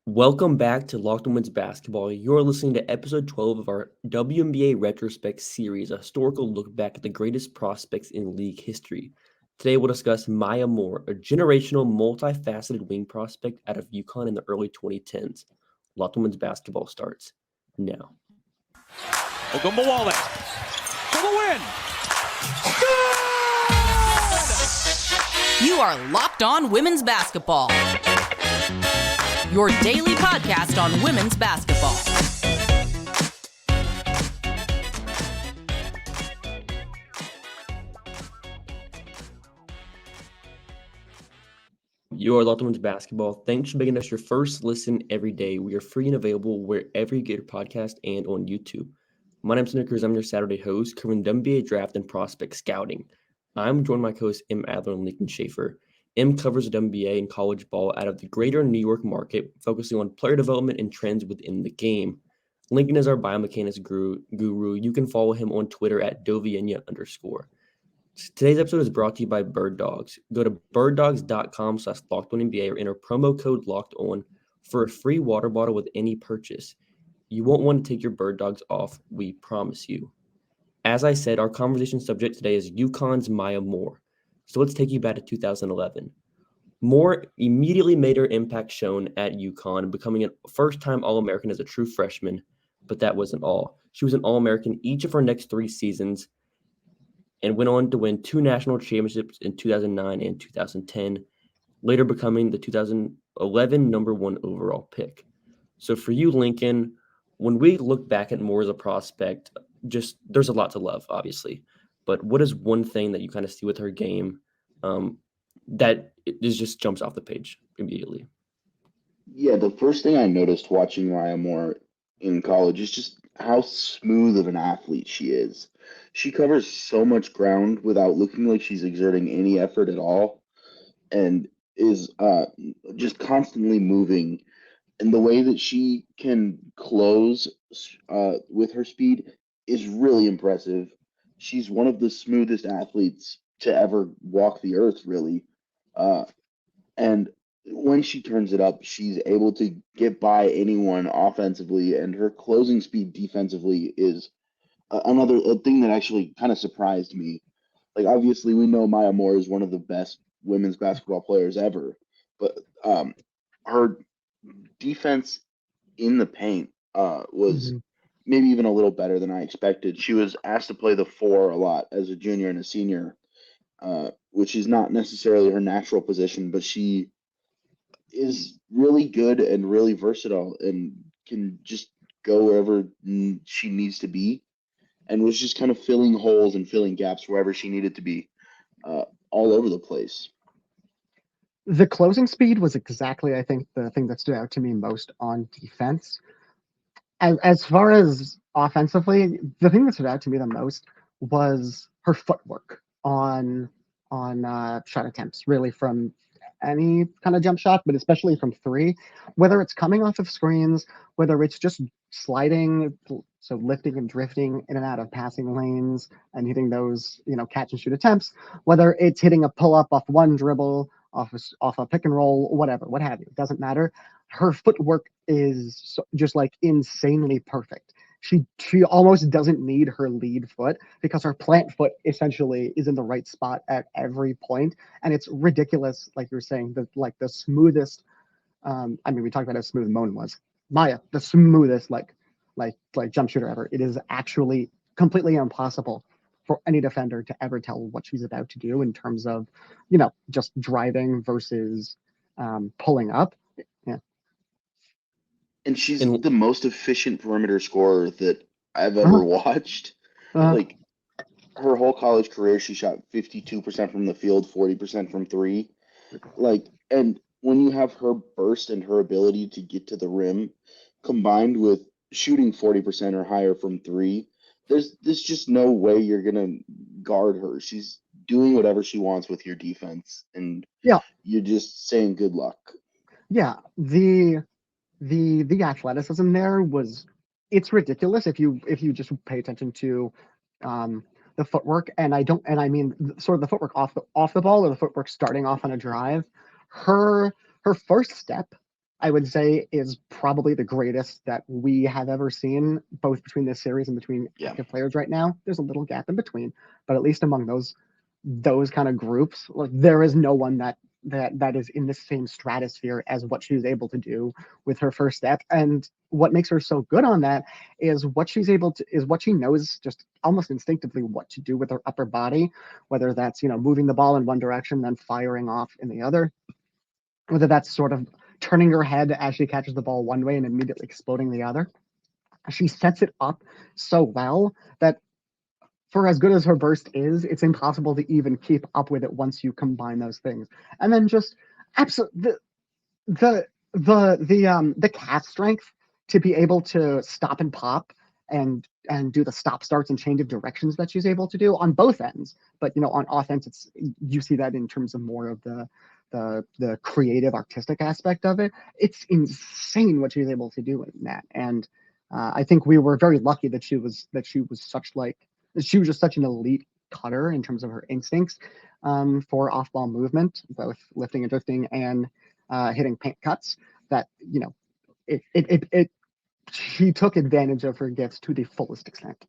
Welcome back to Locked On Women's Basketball. You're listening to episode 12 of our WNBA Retrospect series, a historical look back at the greatest prospects in league history. Today we'll discuss Maya Moore, a generational, multifaceted wing prospect out of UConn in the early 2010s. Locked On Women's Basketball starts now. Ogunbowale for the win. Good! You are Locked On Women's Basketball, your daily podcast on women's basketball. You are Locked On Women's Basketball. Thanks for making us your first listen every day. We are free and available wherever you get your podcast and on YouTube. My name's Hunter Cruse. I'm your Saturday host covering WNBA draft and prospect scouting. I'm joined by my co-hosts M. Adler and Lincoln Shafer. M covers WNBA and college ball out of the greater New York market, focusing on player development and trends within the game. Lincoln is our biomechanics guru. You can follow him on Twitter at Dovienia_. Today's episode is brought to you by Bird Dogs. Go to birddogs.com/LockedOnNBA or enter promo code LOCKEDON for a free water bottle with any purchase. You won't want to take your Bird Dogs off, we promise you. As I said, our conversation subject today is UConn's Maya Moore. So let's take you back to 2011. Moore immediately made her impact shown at UConn, becoming a first-time All-American as a true freshman, but that wasn't all. She was an All-American each of her next 3 seasons and went on to win 2 national championships in 2009 and 2010, later becoming the 2011 number 1 overall pick. So for you, Lincoln, when we look back at Moore as a prospect, there's a lot to love, obviously. But what is one thing that you kind of see with her game that just jumps off the page immediately? Yeah, the first thing I noticed watching Maya Moore in college is just how smooth of an athlete she is. She covers so much ground without looking like she's exerting any effort at all, and is just constantly moving. And the way that she can close with her speed is really impressive. She's one of the smoothest athletes to ever walk the earth, really. Uh, and when she turns it up, she's able to get by anyone offensively, and her closing speed defensively is another thing that actually kind of surprised me. Like, obviously, we know Maya Moore is one of the best women's basketball players ever, but her defense in the paint was maybe even a little better than I expected. She was asked to play the 4 a lot as a junior and a senior, which is not necessarily her natural position, but she is really good and really versatile and can just go wherever she needs to be, and was just kind of filling holes and filling gaps wherever she needed to be, all over the place. The closing speed was exactly, I think, the thing that stood out to me most on defense. As far as offensively, the thing that stood out to me the most was her footwork on shot attempts, really, from any kind of jump shot, but especially from 3, whether it's coming off of screens, whether it's just sliding, so lifting and drifting in and out of passing lanes and hitting those, catch and shoot attempts, whether it's hitting a pull up off one dribble, off a pick and roll, whatever, what have you, it doesn't matter. Her footwork is just like insanely perfect. She almost doesn't need her lead foot because her plant foot essentially is in the right spot at every point, and it's ridiculous. Like you're saying, the smoothest. We talked about how smooth Moan was. Maya, the smoothest like jump shooter ever. It is actually completely impossible for any defender to ever tell what she's about to do in terms of, just driving versus pulling up. Yeah. And she's the most efficient perimeter scorer that I've ever watched. Like, her whole college career, she shot 52% from the field, 40% from 3. And when you have her burst and her ability to get to the rim, combined with shooting 40% or higher from 3, there's just no way you're gonna guard her. She's doing whatever she wants with your defense, and you're just saying good luck. Yeah, the athleticism there it's ridiculous if you just pay attention to the footwork, and I mean sort of the footwork off the ball, or the footwork starting off on a drive. Her first step I would say is probably the greatest that we have ever seen, both between this series and between Yeah. active players right now. There's a little gap in between, but at least among those kind of groups, like there is no one that is in the same stratosphere as what she was able to do with her first step. And what makes her so good on that is what she knows just almost instinctively what to do with her upper body, whether that's, moving the ball in one direction, then firing off in the other, whether that's sort of turning her head as she catches the ball one way and immediately exploding the other. She sets it up so well that for as good as her burst is, it's impossible to even keep up with it once you combine those things. And then just absolutely the calf strength to be able to stop and pop and do the stop starts and change of directions that she's able to do on both ends. But on offense, you see that in terms of more of the creative artistic aspect of it. It's insane what she's able to do in that. And I think we were very lucky that she was just such an elite cutter in terms of her instincts for off-ball movement, both lifting and drifting and hitting paint cuts. That she took advantage of her gifts to the fullest extent.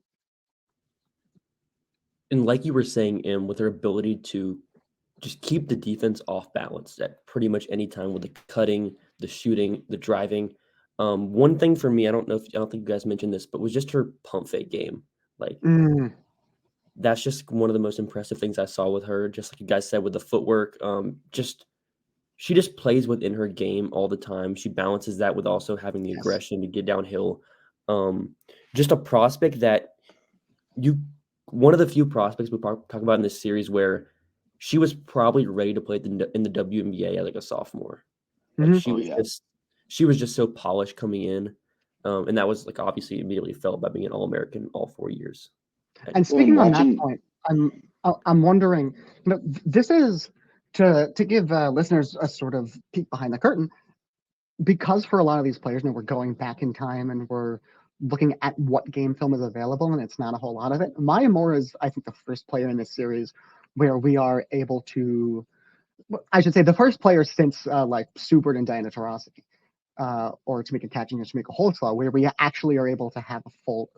And like you were saying, with her ability to just keep the defense off balance at pretty much any time with the cutting, the shooting, the driving. One thing for me, I don't think you guys mentioned this, but was just her pump fake game. Like that's just one of the most impressive things I saw with her. Just like you guys said, with the footwork, she just plays within her game all the time. She balances that with also having the aggression to get downhill. Just a prospect that one of the few prospects we talk about in this series where she was probably ready to play in the WNBA as like a sophomore. Like she was just so polished coming in. And that was like obviously immediately felt by being an All-American all 4 years. And speaking on that point, I'm wondering, this is to give listeners a sort of peek behind the curtain, because for a lot of these players, we're going back in time and we're looking at what game film is available, and it's not a whole lot of it. Maya Moore is, I think, the first player in this series where we are able to, I should say, the first player since like Subert and Diana Taurasi, or Tamika Catching or Tamika Holtzlaw, where we actually are able to have a full,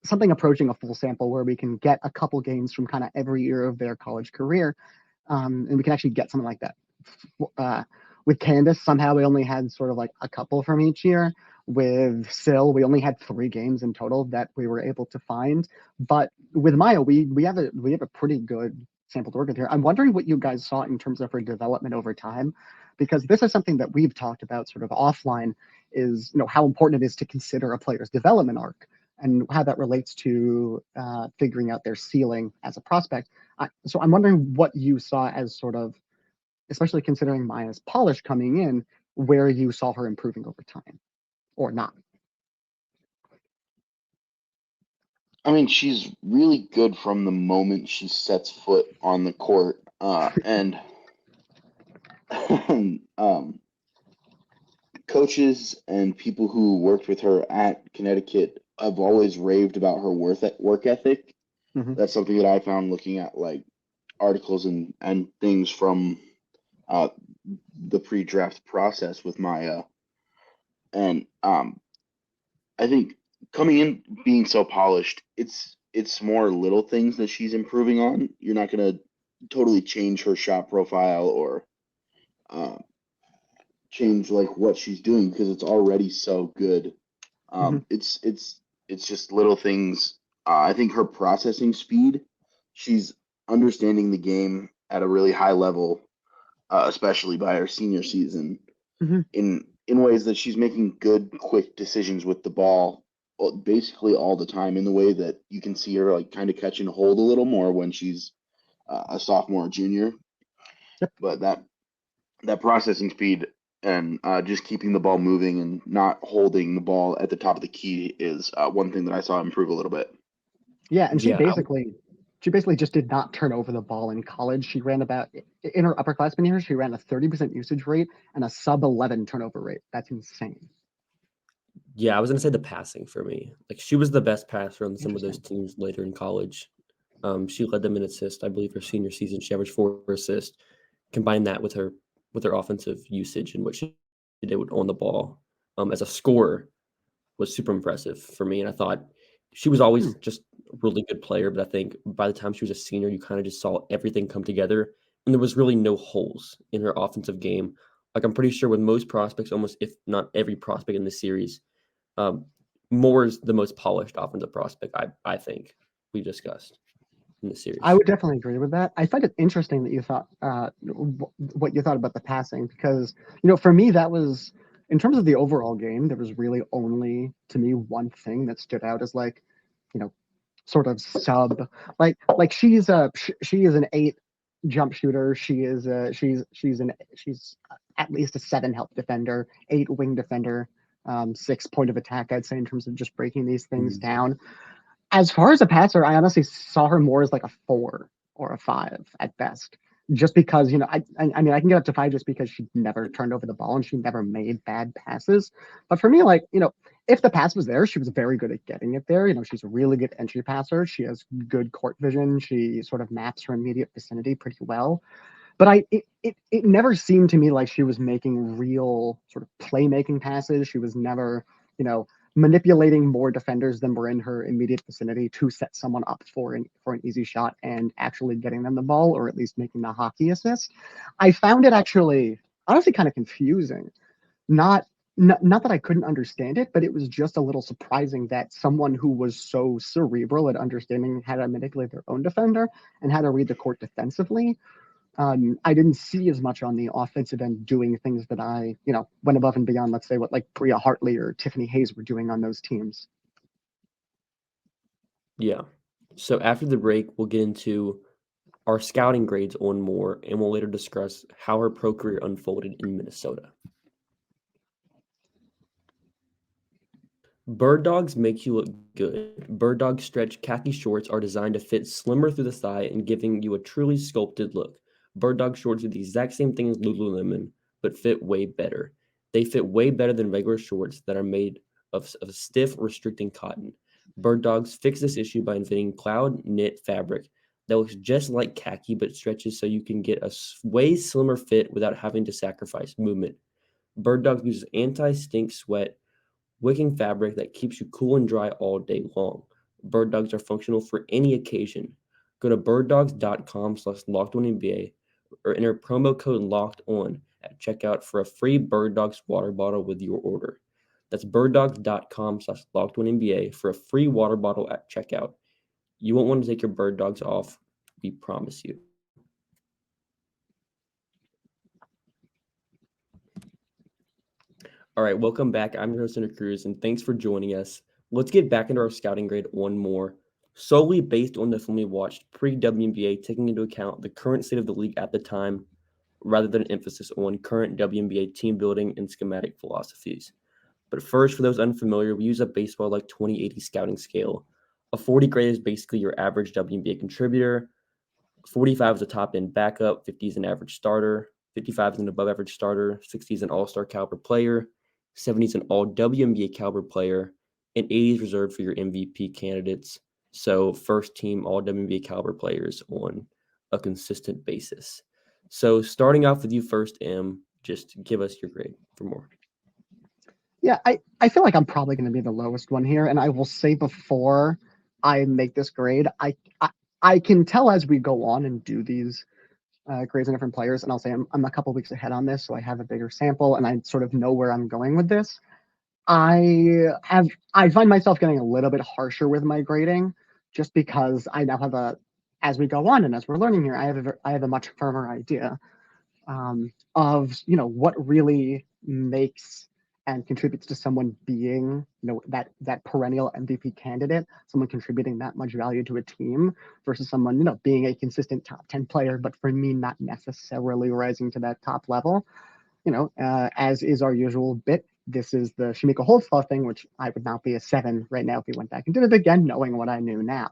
something approaching a full sample where we can get a couple games from kind of every year of their college career, and we can actually get something like that. With Candace, somehow we only had sort of like a couple from each year. With Sil, we only had 3 games in total that we were able to find. But with Maya, we have a pretty good sample to work with here. I'm wondering what you guys saw in terms of her development over time, because this is something that we've talked about sort of offline, is how important it is to consider a player's development arc and how that relates to figuring out their ceiling as a prospect. So I'm wondering what you saw as sort of, especially considering Maya's polish coming in, where you saw her improving over time or not. I mean, she's really good from the moment she sets foot on the court, and coaches and people who worked with her at Connecticut have always raved about her work ethic. Mm-hmm. That's something that I found looking at like articles and things from the pre-draft process with Maya. And I think coming in being so polished, it's more little things that she's improving on. You're not going to totally change her shot profile or change like what she's doing because it's already so good. It's just little things. I think her processing speed, she's understanding the game at a really high level, especially by her senior season, in ways that she's making good, quick decisions with the ball basically all the time, in the way that you can see her like kind of catch and hold a little more when she's a sophomore or junior. Yep. But that processing speed and just keeping the ball moving and not holding the ball at the top of the key is one thing that I saw improve a little bit. Yeah, and she basically just did not turn over the ball in college. She ran in her upperclassmen years, she ran a 30% usage rate and a sub 11 turnover rate. That's insane. Yeah, I was gonna say the passing for me. Like she was the best passer on some of those teams later in college. She led them in assists, I believe, her senior season. She averaged 4 assists. Combine that with her offensive usage and what she did on the ball as a scorer was super impressive for me. And I thought she was always just a really good player, but I think by the time she was a senior, you kind of just saw everything come together, and there was really no holes in her offensive game. Like I'm pretty sure with most prospects, almost if not every prospect in the series, Moore is the most polished offensive prospect I think we discussed in the series. I would definitely agree with that. I find it interesting that you thought what you thought about the passing because for me that was in terms of the overall game there was really only to me one thing that stood out as like sort of sub like she is an 8 jump shooter. She's at least a 7 help defender, 8 wing defender, 6 point of attack. I'd say in terms of just breaking these things down. As far as a passer, I honestly saw her more as like a 4 or a 5 at best. Just because, I mean, I can get up to 5 just because she never turned over the ball and she never made bad passes. But for me, like, if the pass was there, she was very good at getting it there. She's a really good entry passer. She has good court vision. She sort of maps her immediate vicinity pretty well. But it never seemed to me like she was making real sort of playmaking passes. She was never, manipulating more defenders than were in her immediate vicinity to set someone up for an easy shot and actually getting them the ball or at least making the hockey assist. I found it actually honestly kind of confusing. Not that I couldn't understand it, but it was just a little surprising that someone who was so cerebral at understanding how to manipulate their own defender and how to read the court defensively, I didn't see as much on the offensive end doing things that I, went above and beyond, let's say, what like Bria Hartley or Tiffany Hayes were doing on those teams. Yeah. So after the break, we'll get into our scouting grades on Moore, and we'll later discuss how her pro career unfolded in Minnesota. Bird dogs make you look good. Bird dog stretch khaki shorts are designed to fit slimmer through the thigh and giving you a truly sculpted look. Bird dog shorts do the exact same thing as Lululemon, but fit way better. They fit way better than regular shorts that are made of stiff, restricting cotton. Bird dogs fix this issue by inventing cloud knit fabric that looks just like khaki but stretches so you can get a way slimmer fit without having to sacrifice movement. Bird dog uses anti-stink sweat wicking fabric that keeps you cool and dry all day long. Bird dogs are functional for any occasion. Go to birddogs.com/LockedOnNBA or enter promo code LOCKEDON at checkout for a free Bird Dogs water bottle with your order. That's birddogs.com/LockedOnNBA for a free water bottle at checkout. You won't want to take your bird dogs off. We promise you. All right, welcome back. I'm your host, Hunter Cruse, and thanks for joining us. Let's get back into our scouting grade one more, solely based on the film we watched pre-WNBA, taking into account the current state of the league at the time, rather than an emphasis on current WNBA team building and schematic philosophies. But first, for those unfamiliar, we use a baseball like 20/80 scouting scale. A 40 grade is basically your average WNBA contributor. 45 is a top-end backup. 50 is an average starter. 55 is an above-average starter. 60 is an all-star caliber player. 70 is an all-WNBA caliber player. And 80 is reserved for your MVP candidates. So first-team all-WNBA caliber players on a consistent basis. So starting off with you first, Em, just give us your grade for Moore. Yeah, I feel like I'm probably going to be the lowest one here. And I will say before I make this grade, I can tell as we go on and do these grades on different players, and I'll say I'm a couple weeks ahead on this, so I have a bigger sample and I sort of know where I'm going with this. I find myself getting a little bit harsher with my grading just because I now have as we go on and as we're learning here, I have a much firmer idea of what really makes and contributes to someone being that perennial MVP candidate, someone contributing that much value to a team versus someone being a consistent top 10 player, but for me not necessarily rising to that top level. As is our usual bit, this is the Shamika Holtzlaw thing, which I would not be a 7 right now if we went back and did it again, knowing what I knew now.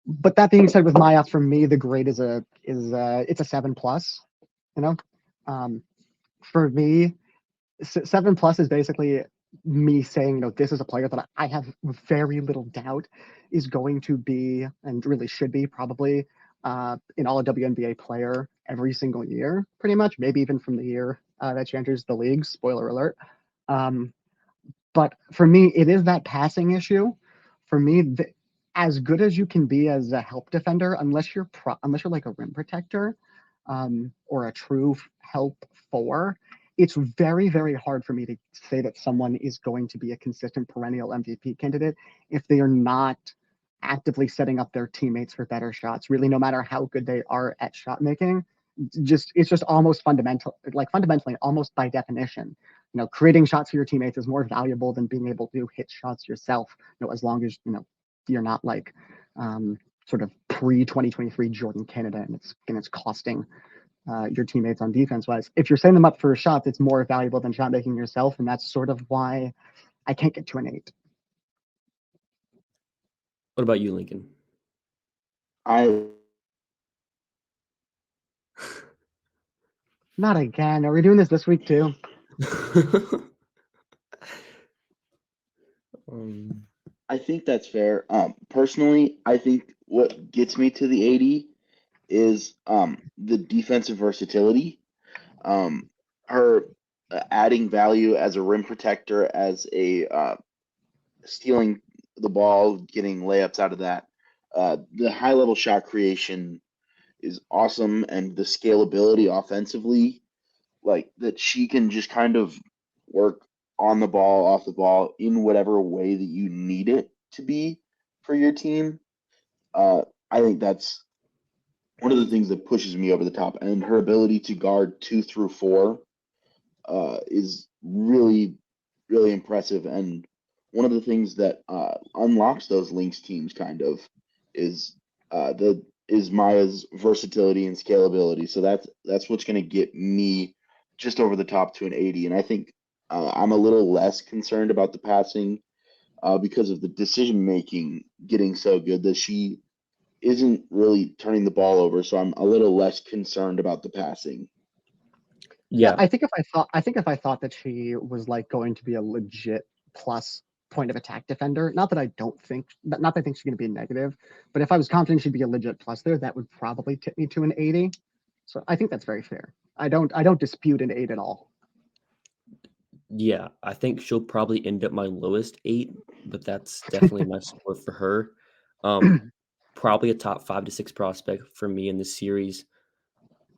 But that being said, with Maya, for me, the grade it's a 7+. For me, 7+ is basically me saying, this is a player that I have very little doubt is going to be and really should be probably an all WNBA player every single year, pretty much, maybe even from the year that she enters the league. Spoiler alert. But for me, it is that passing issue. For me, as good as you can be as a help defender, unless you're like a rim protector or a true help four, it's very, very hard for me to say that someone is going to be a consistent perennial MVP candidate if they are not actively setting up their teammates for better shots. Really, no matter how good they are at shot making, it's just almost fundamentally, almost by definition, creating shots for your teammates is more valuable than being able to hit shots yourself. As long as you're not like sort of pre-2023 Jordan Canada, and it's costing your teammates on defense wise. If you're setting them up for shots, it's more valuable than shot making yourself, and that's sort of why I can't get to an 8. What about you, Lincoln? Not again. Are we doing this week too? I think that's fair. Personally, I think what gets me to the 80 is the defensive versatility. Her adding value as a rim protector, as a stealing the ball, getting layups out of that. The high level shot creation is awesome, and the scalability offensively, like that she can just kind of work on the ball, off the ball, in whatever way that you need it to be for your team. I think that's one of the things that pushes me over the top, and her ability to guard 2 through 4 is really, really impressive. And one of the things that unlocks those Lynx teams kind of is Maya's versatility and scalability. So that's what's going to get me just over the top to an 80. And I think I'm a little less concerned about the passing because of the decision making getting so good that she isn't really turning the ball over. So I'm a little less concerned about the passing. Yeah, I think if I thought that she was like going to be a legit plus point of attack defender, not that I think she's going to be negative, but if I was confident she'd be a legit plus there, that would probably tip me to an 80. So I think that's very fair. I don't dispute an 8 at all. Yeah, I think she'll probably end up my lowest 8, but that's definitely my score for her. Probably a top 5 to 6 prospect for me in this series.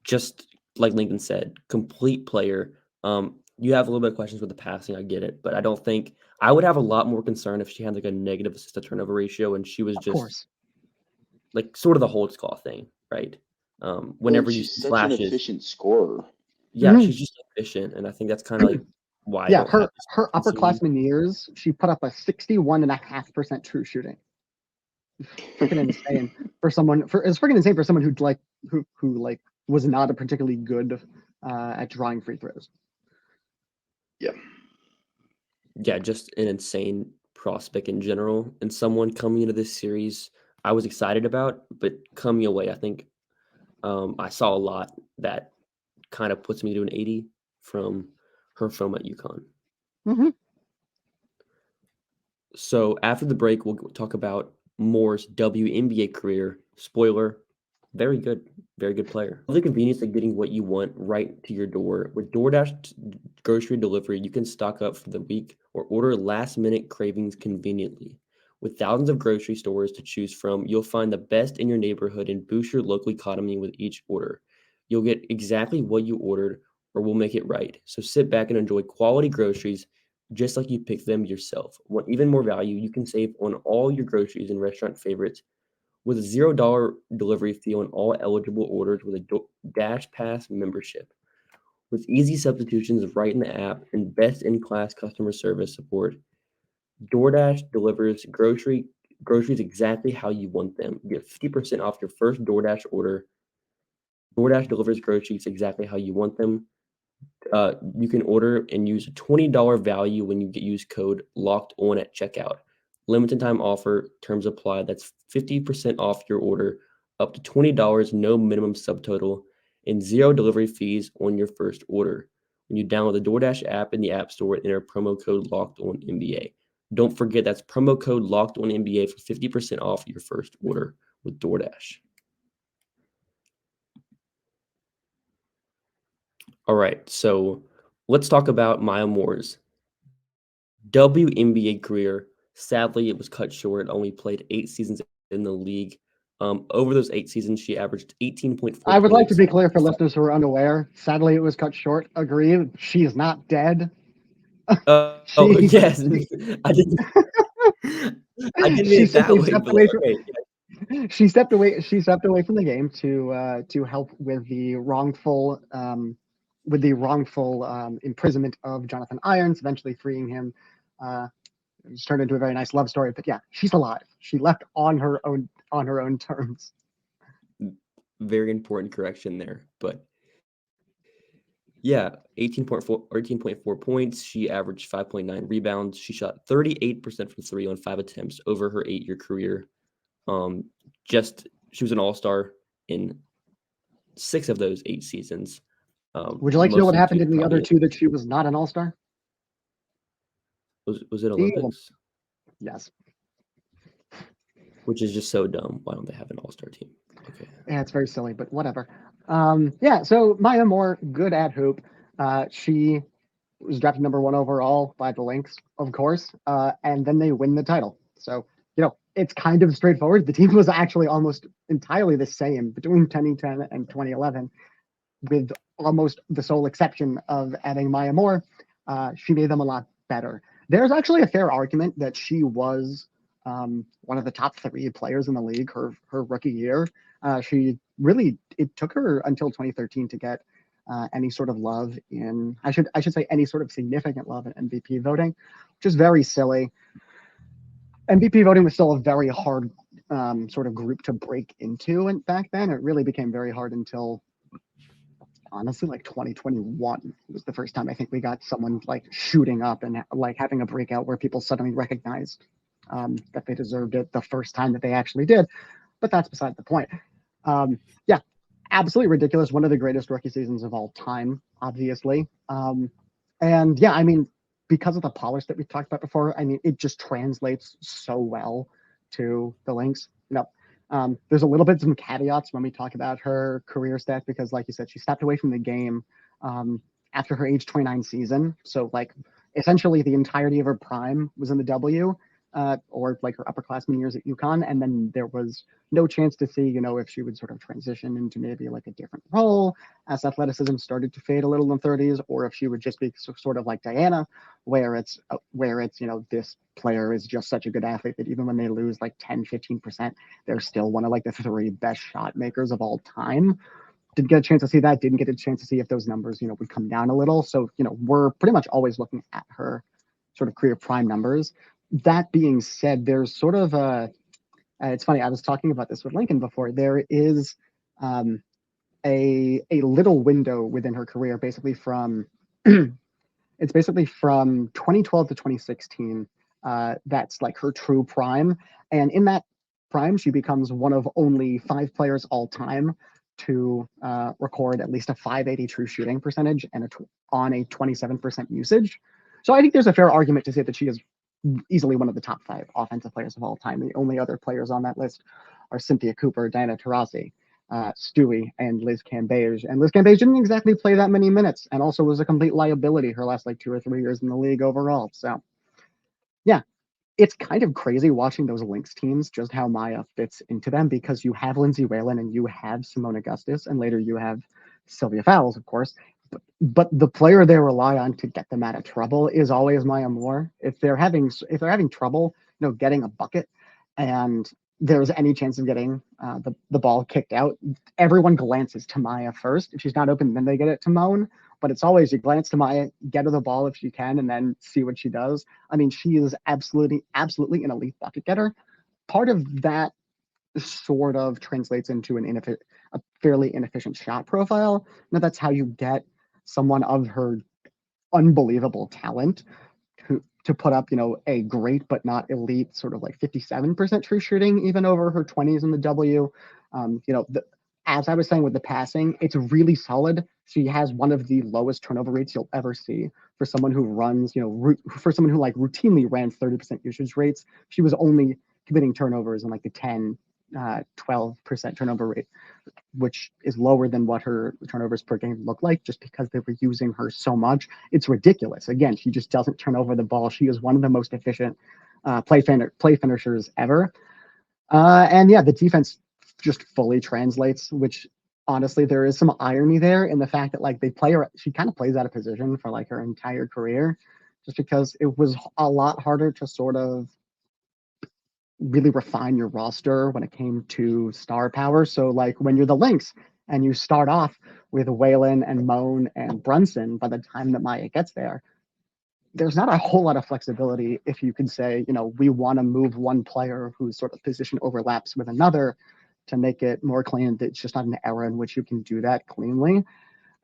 Just like Lincoln said, complete player. You have a little bit of questions with the passing, I get it, but I don't think I would have a lot more concern if she had like a negative assist to turnover ratio and she was just like sort of the Holtzclaw thing, right? Whenever you see flashes, an efficient scorer. Yeah, she's just efficient, and I think that's kind of like why. Yeah, her upperclassmen years, she put up a 61.5% true shooting. Freaking insane for someone. It's freaking insane for someone who was not a particularly good at drawing free throws. Yeah, just an insane prospect in general, and someone coming into this series I was excited about, but coming away, I think I saw a lot that kind of puts me to an 80 from her film at UConn. Mm-hmm. So after the break, we'll talk about Moore's WNBA career. Spoiler, very good player. The convenience of getting what you want right to your door. With DoorDash grocery delivery, you can stock up for the week or order last-minute cravings conveniently. With thousands of grocery stores to choose from, you'll find the best in your neighborhood and boost your local economy with each order. You'll get exactly what you ordered, or we'll make it right. So sit back and enjoy quality groceries just like you picked them yourself. Want even more value? You can save on all your groceries and restaurant favorites with a $0 delivery fee on all eligible orders with a Dash Pass membership. With easy substitutions right in the app and best-in-class customer service support, DoorDash delivers groceries exactly how you want them. You get 50% off your first DoorDash order. DoorDash delivers groceries exactly how you want them. You can order and use a $20 value when you use code LOCKEDON at checkout. Limited time offer, terms apply. That's 50% off your order, up to $20, no minimum subtotal, and zero delivery fees on your first order. When you download the DoorDash app in the App Store, enter promo code LOCKEDONNBA. Don't forget that's promo code LOCKEDONNBA for 50% off your first order with DoorDash. All right, so let's talk about Maya Moore's WNBA career. Sadly, it was cut short. Only played 8 seasons in the league. Over those 8 seasons, she averaged 18.4 I would like to points. be clear for listeners who are unaware. Sadly, it was cut short. Agreed. She is not dead. Oh, She yes. I didn't I didn't mean she it that simply way, stepped but away from okay. she stepped away. She stepped away from the game to help with the wrongful imprisonment of Jonathan Irons, eventually freeing him. It just turned into a very nice love story. But yeah, she's alive. She left on her own terms. Very important correction there. But yeah, 18.4 points. She averaged 5.9 rebounds. She shot 38% from three on 5 attempts over her 8-year career. She was an all-star in 6 of those 8 seasons. Would you like to know what Mostly happened due in the other probably two that she was not an all-star? was it Olympics? Yes. Which is just so dumb. Why don't they have an all-star team? Okay. Yeah, it's very silly, but whatever. Yeah, so Maya Moore, good at hoop. She was drafted number 1 overall by the Lynx, of course, and then they win the title. So, it's kind of straightforward. The team was actually almost entirely the same between 2010 and 2011, with almost the sole exception of adding Maya Moore. She made them a lot better. There's actually a fair argument that she was one of the top 3 players in the league her rookie year. It took her until 2013 to get any sort of love I should say any sort of significant love in MVP voting, which is very silly. MVP voting was still a very hard sort of group to break into, and back then it really became very hard until honestly like 2021 was the first time I think we got someone like shooting up and like having a breakout where people suddenly recognized that they deserved it the first time that they actually did. But that's beside the point. Yeah, absolutely ridiculous. One of the greatest rookie seasons of all time, obviously. And yeah, I mean, because of the polish that we talked about before, I mean, it just translates so well to the Lynx. There's a little bit some caveats when we talk about her career stats because, like you said, she stepped away from the game after her age 29 season. So, like, essentially the entirety of her prime was in the W, or like her upperclassmen years at UConn, and then there was no chance to see, if she would sort of transition into maybe like a different role as athleticism started to fade a little in the 30s, or if she would just be sort of like Diana, where it's this player is just such a good athlete that even when they lose like 10-15%, they're still one of like the 3 best shot makers of all time. Didn't get a chance to see that. Didn't get a chance to see if those numbers, would come down a little. So, we're pretty much always looking at her sort of career prime numbers. That being said, there's sort of it's funny. I was talking about this with Lincoln before. There is a little window within her career, basically from it's basically from 2012 to 2016. That's like her true prime, and in that prime, she becomes one of only 5 players all time to record at least a 580 true shooting percentage and on a 27% usage. So I think there's a fair argument to say that she is easily one of the top 5 offensive players of all time. The only other players on that list are Cynthia Cooper, Diana Taurasi, Stewie, and Liz Cambage. And Liz Cambage didn't exactly play that many minutes and also was a complete liability her last like 2 or 3 years in the league overall. So yeah, it's kind of crazy watching those Lynx teams, just how Maya fits into them, because you have Lindsay Whalen and you have Simone Augustus, and later you have Sylvia Fowles, of course. But the player they rely on to get them out of trouble is always Maya Moore. If they're having trouble, getting a bucket, and there's any chance of getting the ball kicked out, everyone glances to Maya first. If she's not open, then they get it to Moan. But it's always you glance to Maya, get her the ball if she can, and then see what she does. I mean, she is absolutely an elite bucket getter. Part of that sort of translates into a fairly inefficient shot profile. Now that's how you get someone of her unbelievable talent to put up, a great but not elite sort of like 57% true shooting, even over her 20s in the W. As I was saying with the passing, it's really solid. She has one of the lowest turnover rates you'll ever see for someone who runs, for someone who like routinely ran 30% usage rates. She was only committing turnovers in like the 10 12% turnover rate, which is lower than what her turnovers per game look like, just because they were using her so much. It's ridiculous. Again, she just doesn't turn over the ball. She is one of the most efficient play finishers ever. And yeah, the defense just fully translates, which honestly, there is some irony there in the fact that like they play her, she kind of plays out of position for like her entire career, just because it was a lot harder to sort of really refine your roster when it came to star power. So like when you're the Lynx and you start off with Whalen and Moan and Brunson, by the time that Maya gets there, there's not a whole lot of flexibility if you could say, you know, we want to move one player whose sort of position overlaps with another to make it more clean. It's just not an era in which you can do that cleanly.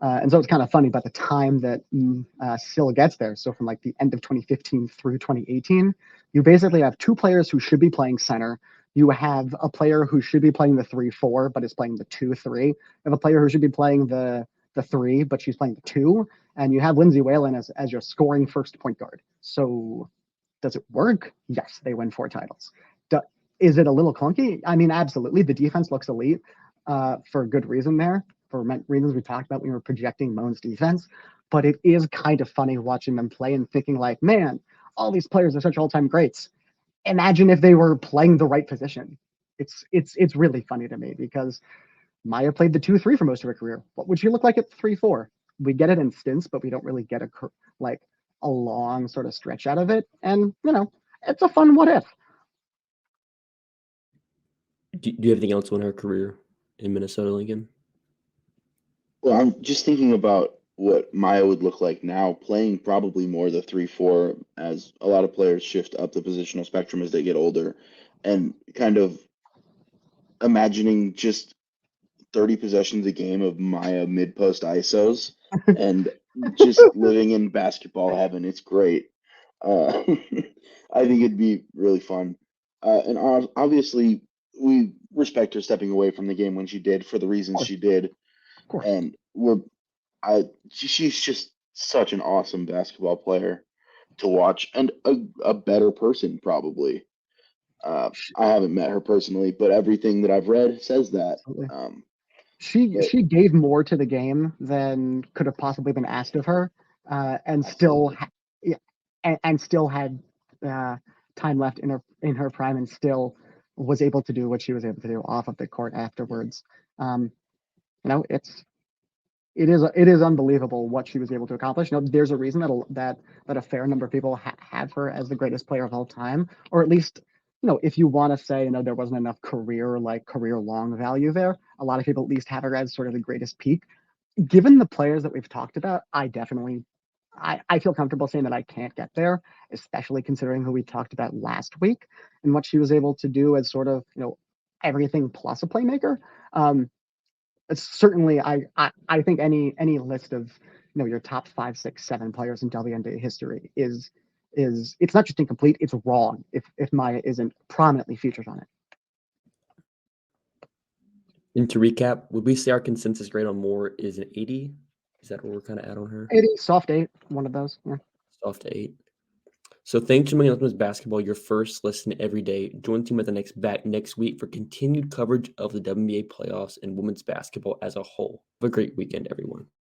And so it's kind of funny by the time that Syl gets there. So from like the end of 2015 through 2018, you basically have two players who should be playing center. You have a player who should be playing the 3-4, but is playing the 2-3. You have a player who should be playing the 3, but she's playing the 2. And you have Lindsay Whalen as your scoring first point guard. So does it work? Yes, they win 4 titles. Is it a little clunky? I mean, absolutely. The defense looks elite for good reason there, for reasons we talked about when we were projecting Moan's defense. But it is kind of funny watching them play and thinking like, man, all these players are such all-time greats. Imagine if they were playing the right position. It's really funny to me because Maya played the 2-3 for most of her career. What would she look like at 3-4? We get it in stints, but we don't really get a long sort of stretch out of it. And, you know, it's a fun what if. Do you have anything else on her career in Minnesota, Lincoln? Well, I'm just thinking about what Maya would look like now, playing probably more the 3-4, as a lot of players shift up the positional spectrum as they get older, and kind of imagining just 30 possessions a game of Maya mid-post ISOs and just living in basketball heaven. It's great. I think it'd be really fun. And obviously, we respect her stepping away from the game when she did for the reasons she did. Of course. And she's just such an awesome basketball player to watch, and a better person probably. I haven't met her personally, but everything that I've read says that. She gave more to the game than could have possibly been asked of her, and still had time left in her prime, and still was able to do what she was able to do off of the court afterwards. You know, it is unbelievable what she was able to accomplish. You know, there's a reason that a fair number of people have her as the greatest player of all time, or at least, you know, if you want to say, you know, there wasn't enough career long value there, a lot of people at least have her as sort of the greatest peak. Given the players that we've talked about, I feel comfortable saying that I can't get there, especially considering who we talked about last week and what she was able to do as sort of, you know, everything plus a playmaker. It's certainly, I think any list of, you know, your top 5, 6, 7 players in WNBA history is it's not just incomplete, it's wrong if Maya isn't prominently featured on it. And to recap, would we say our consensus grade on Moore is an 80? Is that what we're kind of at on her? 80, soft 8, one of those. Yeah. Soft 8. So thanks for making Women's Basketball your first listen every day. Join the team at the next week for continued coverage of the WNBA playoffs and women's basketball as a whole. Have a great weekend, everyone.